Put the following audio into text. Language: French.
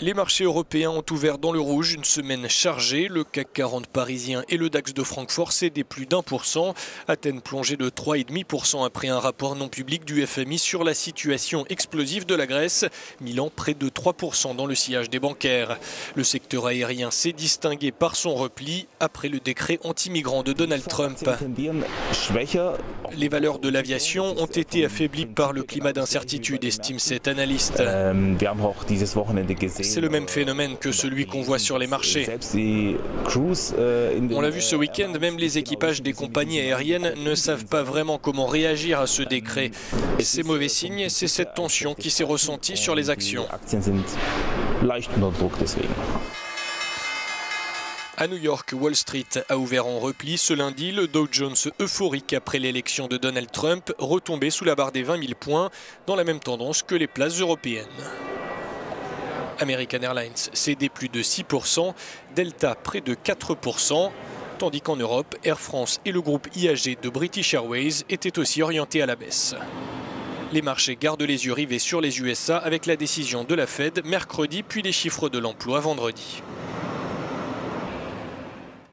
Les marchés européens ont ouvert dans le rouge, une semaine chargée. Le CAC 40 parisien et le DAX de Francfort cédaient plus d'1%. Athènes plongeait de 3,5% après un rapport non public du FMI sur la situation explosive de la Grèce. Milan près de 3% dans le sillage des bancaires. Le secteur aérien s'est distingué par son repli après le décret anti-migrants de Donald Trump. Les valeurs de l'aviation ont été affaiblies par le climat d'incertitude, estime cet analyste. C'est le même phénomène que celui qu'on voit sur les marchés. On l'a vu ce week-end, même les équipages des compagnies aériennes ne savent pas vraiment comment réagir à ce décret. C'est mauvais signe, c'est cette tension qui s'est ressentie sur les actions. À New York, Wall Street a ouvert en repli ce lundi. Le Dow Jones, euphorique après l'élection de Donald Trump, retombé sous la barre des 20 000 points, dans la même tendance que les places européennes. American Airlines cédait plus de 6%, Delta près de 4%, tandis qu'en Europe, Air France et le groupe IAG de British Airways étaient aussi orientés à la baisse. Les marchés gardent les yeux rivés sur les USA avec la décision de la Fed mercredi puis les chiffres de l'emploi vendredi.